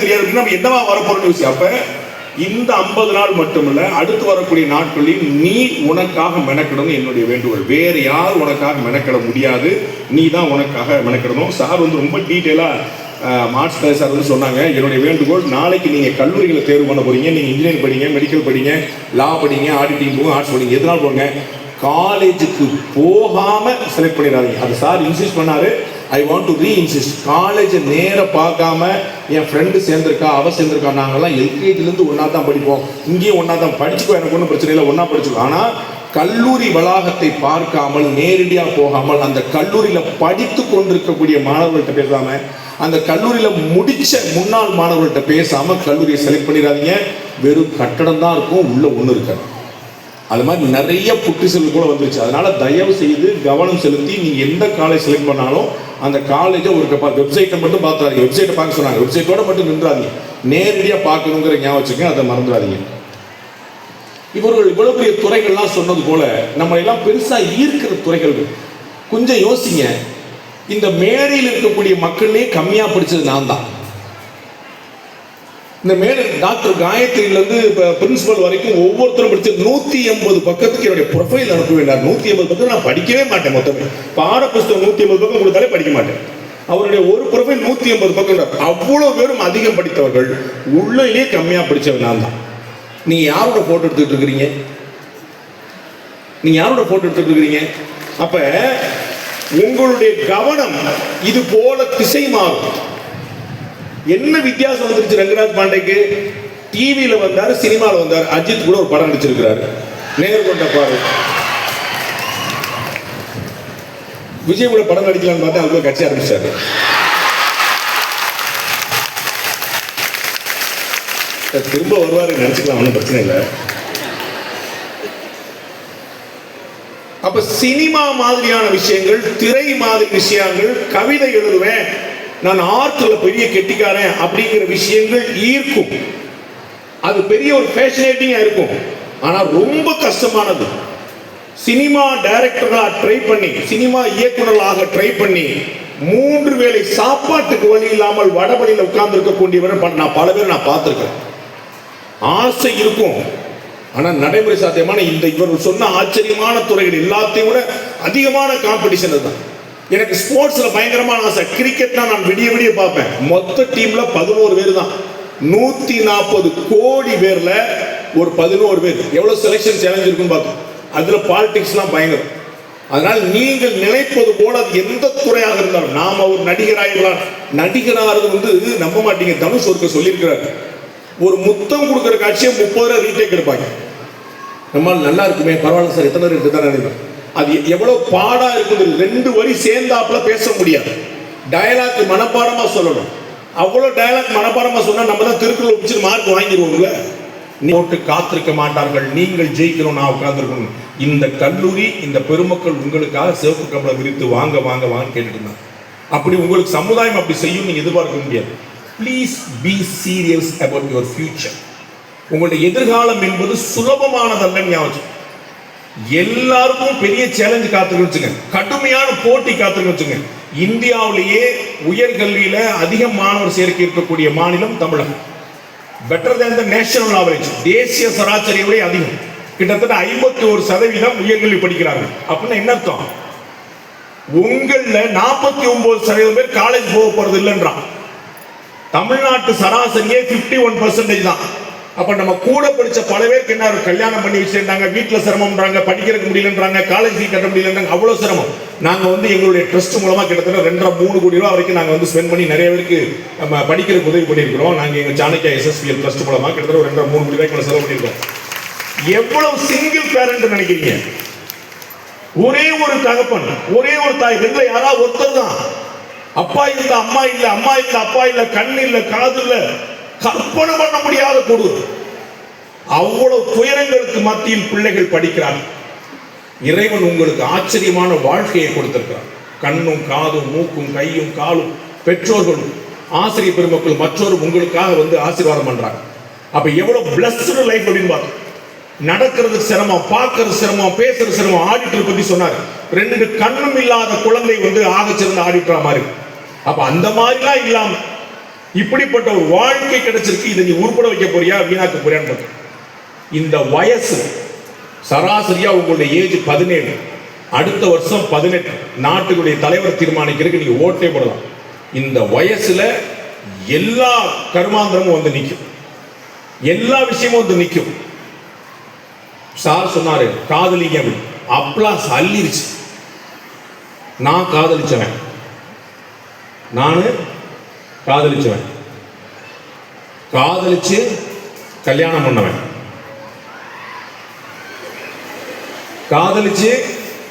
தெரியாது நம்ம என்னவா வரப்போறோம்னு விஷயம். அப்ப இந்த 50 நாள் மட்டுமல்ல, அடுத்து வரக்கூடிய நாட்களில் நீ உனக்காக மெனக்கிடணும் என்னுடைய வேண்டுகோள். வேறு யார் உனக்காக மெனக்கிட முடியாது, நீ தான் உனக்காக மெனக்கிடணும். சார் வந்து ரொம்ப டீட்டெயிலா மார்க்ஸ் சார் வந்து சொன்னாங்க, என்னுடைய வேண்டுகோள் நாளைக்கு நீங்க கல்லூரிகளை தேர்வு பண்ண போறீங்க, நீங்க இன்ஜினியரிங் படிங்க, மெடிக்கல் படிங்க, லா படிங்க, ஆடிட்டிங் போங்க, ஆர்ட்ஸ் படிங்க, எதனால போங்க, காலேஜுக்கு போகாம செலக்ட் பண்ணிடாதீங்க. அது சார் இன்சிஸ்ட் பண்ணாரு. I want to reinsist. காலேஜை நேர பார்க்காம என் ஃப்ரெண்டு சேர்ந்திருக்கா, அவ சேர்ந்திருக்கா, நாங்கெல்லாம் எல்கேஜிலேருந்து ஒன்றா தான் படிப்போம், இங்கேயும் ஒன்றா தான் படிச்சுக்கோ, எனக்கு ஒன்றும் பிரச்சனை இல்லை, ஒன்றா படிச்சுக்கோ. ஆனால் கல்லூரி வளாகத்தை பார்க்காமல் நேரடியாக போகாமல் அந்த கல்லூரியில் படித்து கொண்டிருக்கக்கூடிய மாணவர்கள்ட்ட பேசாமல், அந்த கல்லூரியில் முடிச்ச முன்னாள் மாணவர்கள்ட்ட பேசாமல் கல்லூரியை செலக்ட் பண்ணிடாதீங்க. வெறும் கட்டடம் தான் இருக்கும், உள்ள ஒன்று இருக்காது. அது மாதிரி நிறைய புட்டிசல் கூட வந்துருச்சு. அதனால தயவு செய்து கவனம் செலுத்தி நீங்கள் எந்த காலேஜ் செலக்ட் பண்ணாலும் அந்த காலேஜை ஒரு வெப்சைட்டை மட்டும் பார்த்துறாதீங்க. வெப்சைட்டை பார்க்க சொன்னாங்க, வெப்சைட்டோட மட்டும் நின்றாதீங்க, நேரடியாக பார்க்கணுங்கிற ஞாபகம் வச்சுக்கோங்க, அதை மறந்துடாதீங்க. இவர்கள் இவ்வளவு பெரிய துறைகள்லாம் சொன்னது போல நம்ம எல்லாம் பெருசாக ஈர்க்கிற துறைகள். கொஞ்சம் யோசிங்க, இந்த மேடையில் இருக்கக்கூடிய மக்களே கம்மியாக படித்தது நான் தான். இந்த மேலே டாக்டர் காயத்ரியிலேருந்து இப்போ பிரின்சிபல் வரைக்கும் ஒவ்வொருத்தரும் படித்து 180 பக்கத்துக்கு என்னுடைய ப்ரொஃபைல் அனுப்ப வேண்டாம். 180 பக்கம் நான் படிக்கவே மாட்டேன். மொத்தமே பாட புஸ்தகம் 180 பக்கம் கொடுத்தாலே படிக்க மாட்டேன். அவருடைய ஒரு ப்ரொஃபைல் 180 பக்கம். அவ்வளோ பேரும் அதிகம் படித்தவர்கள், உள்ளே கம்மியாக படித்தவன் நான் தான். நீங்கள் யாரோட ஃபோட்டோ எடுத்துக்கிட்டு இருக்கிறீங்க? நீங்கள் யாரோட ஃபோட்டோ எடுத்துக்கிட்டு இருக்கிறீங்க? அப்போ உங்களுடைய கவனம் இது போல திசை மாறும். என்ன வித்தியாசம் வந்துருச்சு ரங்கராஜ் பாண்டேக்கு? டிவியில வந்தாரு, சினிமாவில் வந்தார். அஜித் கூட ஒரு படம் நடிச்சிருக்கிறாரு, நேர்கொண்ட பார்வை. விஜய் கூட படம் நடிக்கலான்னு பார்த்தா அதுக்குள்ள கட்சி ஆரம்பிச்சாரு. திரும்ப வருவாரு, நினைச்சுக்கலாம், ஒன்றும் பிரச்சனை இல்லை. அப்ப சினிமா மாதிரியான விஷயங்கள், திரை மாதிரி விஷயங்கள், கவிதை எழுதுவேன், நான் ஆர்ட்ல பெரிய கெட்டிக்காரன் அப்படிங்கிற விஷயங்கள் ஈர்க்கும். அது பெரிய ஒரு ஃபேஷனேட்டிங்கா இருக்கும். ஆனா ரொம்ப கஷ்டமானது. சினிமா டைரக்டர்களாக ட்ரை பண்ணி, சினிமா இயக்குநர்களாக ட்ரை பண்ணி 3 வேளை சாப்பாட்டுக்கு வழி இல்லாமல் வடபடியில் உட்கார்ந்து இருக்கக்கூடியவர் நான் பல பேர் நான் பார்த்துருக்கேன். ஆசை இருக்கும், ஆனா நடைமுறை சாத்தியமான இந்த இவர் சொன்ன ஆச்சரியமான துறைகள் எல்லாத்தையும் விட அதிகமான காம்படிஷன் தான். எனக்கு ஸ்போர்ட்ஸ்ல பயங்கரமான ஆசை. கிரிக்கெட்னா நான் விடிய விடிய பார்ப்பேன். மொத்த டீம்ல 11 பேர் தான். 140 கோடி பேர்ல ஒரு 11 பேர். எவ்வளவு செலக்ஷன் சேலஞ்ச் இருக்குன்னு பார்த்தோம். அதுல பாலிடிக்ஸ்லாம் பயங்கரம். அதனால் நீங்கள் நினைப்பது போல அது எந்த துறையாக இருந்தாலும், நாம ஒரு நடிகராக நடிகராகிறது வந்து நம்ப மாட்டீங்க. தனுஷ் ஒருக்க சொல்லியிருக்கிறாரு, ஒரு முத்தம் கொடுக்குற காட்சியை 30 ரூபா ரீடேக் எடுப்பாங்க. நம்மளால் நல்லா இருக்குமே, பரவாயில்ல சார், எத்தனை இருக்கு தான் நினைப்பேன். அது எவ்வளவு பாடா இருக்குது. 2 வரி சேர்ந்தாப்புல பேச முடியாது. டயலாக் மனப்பாடமா சொல்லணும். அவ்வளோ டயலாக் மனப்பாடமா சொன்னா நம்ம தான் திருக்குறள் ஒப்பிச்சு மார்க் வாங்கிடுவோம்ல. போட்டு காத்திருக்க மாட்டார்கள், நீங்கள் ஜெயிக்கணும், நான் உட்கார்ந்துருக்கணும். இந்த கல்லூரி, இந்த பெருமக்கள் உங்களுக்காக சிவப்பு கம்பளம் விரித்து வாங்க வாங்க வாங்க கேட்டுட்டு இருந்தாங்க. அப்படி உங்களுக்கு சமுதாயம் அப்படி செய்யும் நீங்க எதிர்பார்க்க முடியாது. Please be serious about your future. உங்களுடைய எதிர்காலம் என்பது சுலபமானதல்ல. ஞாபகம், எல்லாருக்கும் பெரிய சேலஞ்சு காத்துருக்கு வச்சுங்க, கடுமையான போட்டி காத்துருக்கு வச்சுங்க. இந்தியாவிலேயே உயர்கல்வியில அதிக மாணவர் சேர்க்கை இருக்கக்கூடிய மாநிலம் தமிழகம். Better than the national average, தேசிய சராசரியை விட அதிகம். கிட்டத்தட்ட 51% உயர்கல்வி படிக்கிறார்கள். அப்படின்னா என்ன அர்த்தம்? உங்கள 49% பேர் காலேஜ் போக போறது இல்லைன்றான். தமிழ்நாட்டு சராசரியே 51% தான். அப்ப நம்ம கூட படிச்ச பல பேருக்கு என்ன, கல்யாணம் பண்ணி வச்சிருந்தாங்க, வீட்டுல சிரமம்ன்றாங்க, படிக்கிறதுக்கு முடியலன்றாங்க, காலேஜ் ஃபீஸ் கட்ட முடியலன்றாங்க, அவ்வளவு சிரமம். நாங்க எங்களுடைய ட்ரஸ்ட் மூலமா கிட்டத்தட்ட 2.5-3 கோடி ரூபாய் வரைக்கும் நாங்க ஸ்பெண்ட் பண்ணி நிறைய பேருக்கு நம்ம படிக்கிறதுக்கு உதவி பண்ணியிருக்கிறோம். நாங்க எங்க சாணக்கியா SSPL ட்ரஸ்ட் மூலமா கிட்டத்தட்ட 2.5-3 கோடி ரூபாய்க்கு செலவு பண்ணியிருக்கோம். எவ்வளவு சிங்கிள் பேரண்ட் நினைக்கிறீங்க? ஒரே ஒரு தகப்பன், ஒரே ஒரு தாய், ரெண்டுல யாராவது ஒருத்தர் தான். அப்பா இல்ல அம்மா இல்ல, அம்மா இல்ல அப்பா இல்ல, கண்ணு இல்ல காது இல்ல, கற்பனை பண்ண முடியாத கொடூர். அவ்வளவு துயரங்களுக்கு மத்தியில் பிள்ளைகள் படிக்கிறார்கள். இறைவன் உங்களுக்கு ஆச்சரியமான வாழ்க்கையை கொடுத்திருக்கிறார். கண்ணும் காதும் மூக்கும் கையும் காலும், பெற்றோர்களும் ஆசிரியர் பெருமக்கள் மற்றொரு உங்களுக்காக ஆசீர்வாதம் பண்றாங்க. அப்ப எவ்வளவு பிளஸ்டு லைஃப் அப்படின்னு பார்த்தோம். நடக்கிறது சிரமம், பார்க்கறது சிரமம், பேசுறது சிரமம். ஆடிட்டர் பத்தி சொன்னார், 2 கண்ணும் இல்லாத குழந்தை ஆகச்சிறந்த ஆடிட்டரா மாதிரி. அப்ப அந்த மாதிரிலாம் இல்லாம இப்படிப்பட்ட ஒரு வாழ்க்கை கிடைச்சிருக்கு. இதை நீ உருப்பட வைக்க போறியா, வீணாக்க போறியான்னு பார்த்தோம். இந்த வயசு சராசரியா உங்களுடைய ஏஜ் 17, அடுத்த வருஷம் 18. நாட்டுடைய தலைவர் தீர்மானிக்கிறதுக்கு நீங்க ஓட்டே போடலாம். இந்த வயசுல எல்லா கர்மாந்திரமும் நிற்கும், எல்லா விஷயமும் நிற்கும். சார் சொன்னாரு காதலிங்க, அப்ளாஸ் அள்ளிருச்சு. நான் காதலிச்சவன், நானு காதலிச்சவன், காதலிச்சு கல்யாணம் பண்ணவன், காதலிச்சு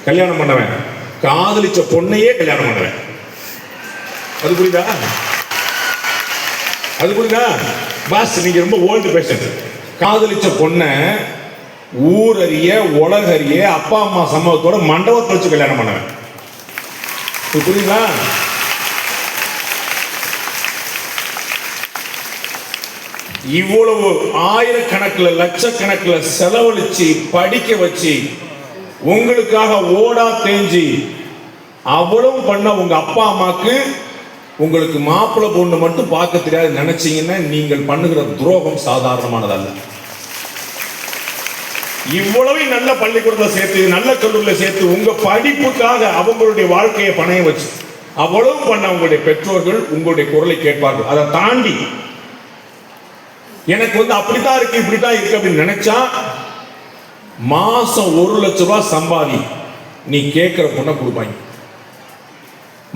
கல்யாணம் பண்ணவன், காதலிச்ச பொண்ணையே கல்யாணம் பண்ணவன். அது புரியுதா? அது புரியுதா? பாஸ் நீங்க ரொம்ப ஓல்டு பேஷண்ட். காதலிச்ச பொண்ணை ஊரறிய உலகறிய அப்பா அம்மா சம்மதத்தோட மண்டபத்தை வச்சு கல்யாணம் பண்ணவன். புரியுதா? இவ்வளவு ஆயிரக்கணக்கில் லட்சக்கணக்கில் செலவழிச்சு படிக்க வச்சு உங்களுக்காக ஓடா தேஞ்சி அவ்வளவு பண்ண உங்க அப்பா அம்மாக்கு உங்களுக்கு மாப்பிள்ளை பொண்ணு மட்டும் பார்க்க தெரியாது நினைச்சீங்கன்னா நீங்கள் பண்ணுகிற துரோகம் சாதாரணமானதல்ல. இவ்வளவு நல்ல பள்ளிக்கூடத்தில் சேர்த்து, நல்ல கல்லூரியில் சேர்த்து, உங்க படிப்புக்காக அவங்களுடைய வாழ்க்கையை பணையம் வச்சு அவ்வளவு பண்ண உங்களுடைய பெற்றோர்கள் உங்களுடைய குரலை கேட்பார்கள். அதை தாண்டி எனக்கு அப்படித்தான் இருக்கு இப்படித்தான் இருக்கு அப்படின்னு நினைச்சா மாசம் 1 லட்சம் ரூபாய் சம்பாதி, நீ கேட்கிற பொண்ணை கொடுப்பாங்க.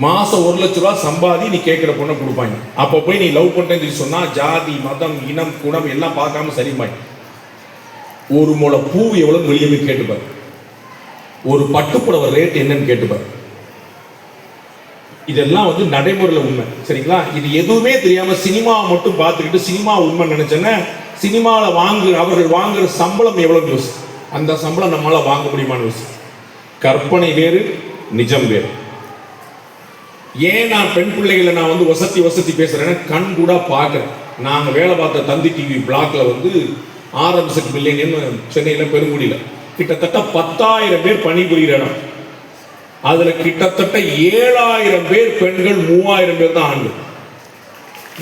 மாசம் 1 லட்சம் ரூபாய் சம்பாதி, நீ கேட்கிற பொண்ணை கொடுப்பாங்க. அப்ப போய் நீ லவ் பண்றேன்னு சொன்னா ஜாதி மதம் இனம் குணம் எல்லாம் பார்க்காம சரிமாய். ஒரு முளை பூ எவ்வளவு வெளியே போய் கேட்டுப்பாரு, ஒரு பட்டுப்புடவை ரேட் என்னன்னு கேட்டுப்பாரு. இதெல்லாம் நடைமுறையில் உண்மை. சரிங்களா? இது எதுவுமே தெரியாம சினிமாவை மட்டும் பார்த்துக்கிட்டு சினிமா உண்மை நினைச்சேன்னா சினிமாவில் அவர்கள் வாங்குற சம்பளம் எவ்வளவு யோசி, அந்த சம்பளம் நம்மளால வாங்க முடியுமான்னு யோசி. கற்பனை வேறு, நிஜம் வேறு. ஏன் நான் பெண் பிள்ளைகளை நான் வசதி பேசுறேன்னா கண் கூட பார்க்குறேன். நாங்கள் வேலை பார்த்த தந்தி டிவி பிளாக்ல RMZ மில்லேனியம் சென்னையில் பெருங்குடியில் கிட்டத்தட்ட 10,000 பேர் பணிபுரிகிற இடம். அதுல கிட்டத்தட்ட 7,000 பேர் பெண்கள், 3,000 பேர் தான் ஆண்கள்.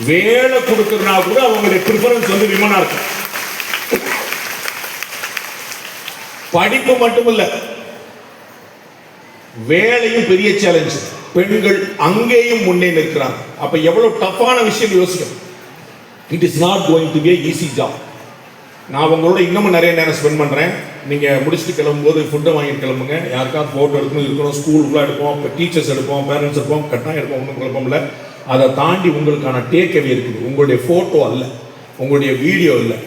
வேலை கொடுக்கறதுனா கூட அவங்களுடைய பிரிஃபரன்ஸ் விமனா இருக்கு. படிப்பு மட்டுமில்ல, வேலையும் பெரிய சேலஞ்ச். பெண்கள் அங்கேயும் முன்னே நிற்கிறாங்க. அப்ப எவ்வளவு டஃப்பான விஷயம் யோசிக்கணும். It is not going to be a easy job. நான் உங்களோட இன்னமும் நிறைய நேரம் ஸ்பெண்ட் பண்ணுறேன். நீங்கள் முடிச்சுட்டு கிளம்பும்போது ஃபுட்டை வாங்கிட்டு கிளம்புங்க. யாருக்காவது ஃபோட்டோ இருக்கணும், ஸ்கூலுக்குலாம் எடுப்போம், இப்போ டீச்சர்ஸ் எடுப்போம், பேரண்ட்ஸ் எடுப்போம், கட்டாயம் எடுப்போம், ஒன்றும் குழப்பம் இல்லை. அதை தாண்டி உங்களுக்கான டேக் அவே இருக்குது. உங்களுடைய ஃபோட்டோ அல்ல, உங்களுடைய வீடியோ இல்லை,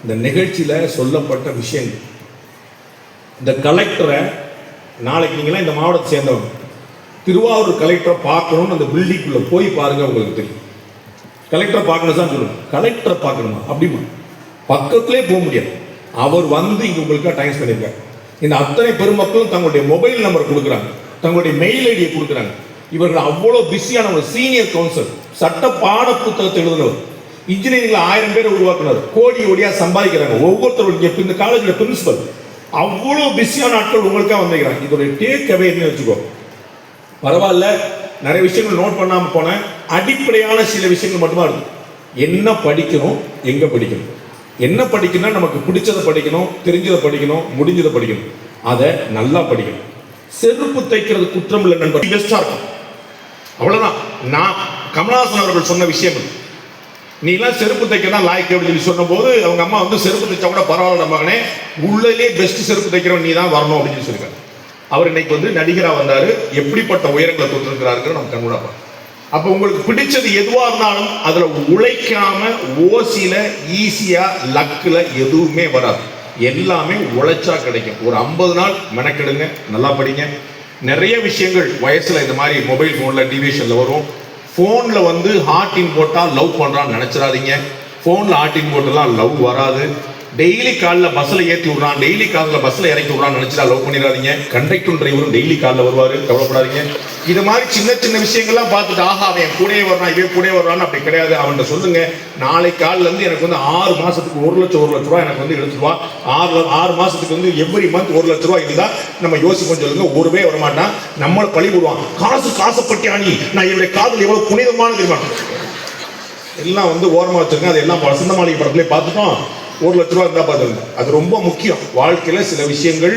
இந்த நிகழ்ச்சியில் சொல்லப்பட்ட விஷயங்கள். இந்த கலெக்டரை நாளைக்கு நீங்களாம் இந்த மாவட்டத்தை சேர்ந்தவங்க, திருவாரூர் கலெக்டரை பார்க்கணும்னு அந்த பில்டிங்குள்ளே போய் பாருங்கள், உங்களுக்கு தெரியும். கலெக்டரை பார்க்கணும் தான் சொல்லுங்கள், கலெக்டரை பார்க்கணுமா அப்படிமா பக்கத்துலேயே போக முடியாது. அவர் வந்து இங்கே உங்களுக்காக டைம் பண்ணியிருக்காரு. இந்த அத்தனை பெருமக்களும் தங்களுடைய மொபைல் நம்பரை கொடுக்குறாங்க, தங்களுடைய மெயில் ஐடியை கொடுக்குறாங்க. இவர்கள் அவ்வளோ பிஸியான ஒரு சீனியர் கவுன்சிலர், சட்ட பாட புத்தகத்தை எழுதினவர், இன்ஜினியரிங்ல 1000 பேரை உருவாக்குனர், கோடி கோடியாக சம்பாதிக்கிறாங்க. ஒவ்வொருத்தரும் இந்த காலேஜில் பிரின்சிபல், அவ்வளோ பிஸியான ஆட்கள் உங்களுக்காக வந்திருக்கிறாங்க. இதோடைய டேக் அவே என்ன வச்சுக்கோ, பரவாயில்ல, நிறைய விஷயங்கள் நோட் பண்ணாமல் போனேன். அடிப்படையான சில விஷயங்கள் மட்டும்தான் இருக்கு. என்ன படிக்கணும், எங்கே படிக்கணும், என்ன படிக்கணும்னா நமக்கு பிடிச்சதை படிக்கணும், தெரிஞ்சதை படிக்கணும், முடிஞ்சதை படிக்கணும், அதை நல்லா படிக்கணும். செருப்பு தைக்கிறது குற்றம் இல்லை நண்பர், பெஸ்டா இருக்கும், அவ்வளவுதான். நான் கமலஹாசன் அவர்கள் சொன்ன விஷயங்கள், நீ எல்லாம் செருப்பு தைக்கிறதா லாய்க்கு அப்படின்னு சொல்லி சொன்ன போது அவங்க அம்மா வந்து செருப்பு தைச்சா கூட பரவாயில்ல மகனே, உள்ளே பெஸ்ட் செருப்பு தைக்கிறவன் நீ தான் வரணும் அப்படின்னு சொல்லியிருக்காரு. அவர் இன்னைக்கு வந்து நடிகராக வந்தாரு, எப்படிப்பட்ட உயரங்களை தொட்டிருக்கிறாருங்கிற நம்ம கண்கூடா பார்க்கணும். அப்போ உங்களுக்கு பிடிச்சது எதுவாக இருந்தாலும் அதில் உழைக்காம ஓசியில் ஈஸியாக லக்கில் எதுவுமே வராது, எல்லாமே உழைச்சா கிடைக்கும். ஒரு 50 நாள் மெனக்கெடுங்க, நல்லா படிங்க. நிறைய விஷயங்கள் வயசில் இந்த மாதிரி மொபைல் ஃபோனில் டிவிஷனில் வரும். ஃபோனில் வந்து ஹார்டின் போட்டால் லவ் பண்ணுறான்னு நினச்சிடாதீங்க. ஃபோனில் ஹார்டின் போட்டெல்லாம் லவ் வராது. டெய்லி காலில் பஸ்ஸில் ஏற்றி விட்றான், டெய்லி காலில் பஸ்ஸில் இறக்கி விட்றான்னு நினச்சிட்டா லவ் பண்ணிடாதீங்க. கண்டக்டர் டிரைவரும் டெய்லி காலில் வருவார், கவலைப்படாதீங்க. இது மாதிரி சின்ன சின்ன விஷயங்கள்லாம் பார்த்துட்டு ஆஹா அவன் கூடயே வர்றான், இவன் கூடயே வர்றான்னு அப்படி கிடையாது. அவன்கிட்ட சொல்லுங்க, நாளை காலிலேருந்து எனக்கு வந்து 6 மாதத்துக்கு 1 லட்சம் ரூபா எனக்கு வந்து எடுத்துருவா. 6 மாதத்துக்கு வந்து எவ்ரி மந்த் 1 லட்ச ரூபா இருந்தால் நம்ம யோசிப்போம். சொல்லுங்க, ஒருவே வரமாட்டான், நம்மளை பழி விடுவான். காசுப்பட்டியானி, நான் என்னுடைய காதல் எவ்வளோ புனிதமான தெரியுமா, எல்லாம் வந்து ஓரமாக வச்சிருக்கேன். அது எல்லாம் வசந்த மாளிகை படத்துலேயே பார்த்துட்டோம். 1 லட்ச ரூபா இருந்தால் பார்த்துருங்க. அது ரொம்ப முக்கியம் வாழ்க்கையில். சில விஷயங்கள்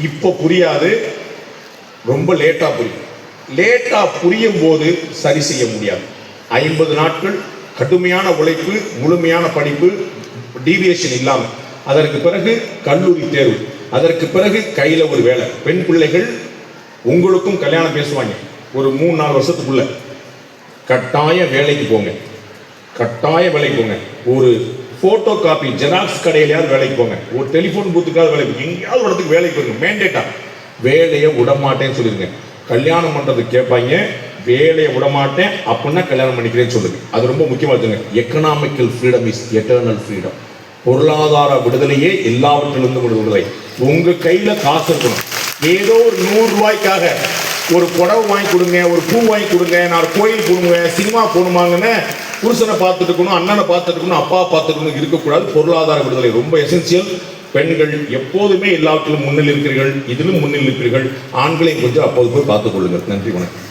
இப்போ புரியாது, ரொம்ப லேட்டாக புரியும். லேட்டாக புரியும் போது சரி செய்ய முடியாது. 50 நாட்கள் கடுமையான உழைப்பு, முழுமையான படிப்பு, டீவியேஷன் இல்லாமல், அதற்கு பிறகு கல்லூரி தேர்வு, அதற்கு பிறகு கையில் ஒரு வேலை. பெண் பிள்ளைகள் உங்களுக்கும் கல்யாணம் பேசுவாங்க. ஒரு 3-4 வருஷத்துக்குள்ள கட்டாய வேலைக்கு போங்க, கட்டாய வேலைக்கு போங்க. ஒரு போட்டோ காப்பி ஜெராக்ஸ் கடையிலையாவது வேலைக்கு போங்க, ஒரு டெலிஃபோன் பூத்துக்காவது வேலைக்கு, எங்கேயாவது ஒரு இடத்துக்கு வேலைக்கு போங்க. மேண்டேட்டா வேலையை விடமாட்டேன்னு சொல்லிடுங்க. கல்யாணம் பண்ணுறதுக்கு கேட்பாங்க, வேலையை விடமாட்டேன் அப்படின்னா கல்யாணம் பண்ணிக்கிறேன்னு சொல்லுங்க. அது ரொம்ப முக்கியமாக. Economical freedom is eternal freedom. பொருளாதார விடுதலையே எல்லாவற்றிலிருந்தும் விடுதலை. உங்கள் கையில் காசு இருக்கணும். ஏதோ ஒரு 100 ரூபாய்க்காக ஒரு புடவை வாங்கி கொடுங்க, ஒரு பூ வாங்கி கொடுங்க, நான் ஒரு கோயில் போடுங்க, சினிமா போகணுமாங்கன்னு புருஷனை பார்த்துட்டு இருக்கணும், அண்ணனை பார்த்துட்டு இருக்கணும், அப்பா பார்த்துட்டு இருக்கக்கூடாது. பொருளாதார விடுதலை ரொம்ப எசென்சியல். பெண்கள் எப்போதுமே எல்லாவற்றிலும் முன்னில் இருக்கிறீர்கள், இதிலும் முன்னில் இருக்கிறீர்கள். ஆண்களையும் கொஞ்சம் அப்போது போய் பார்த்துக் கொள்ளுங்கள். நன்றி, வணக்கம்.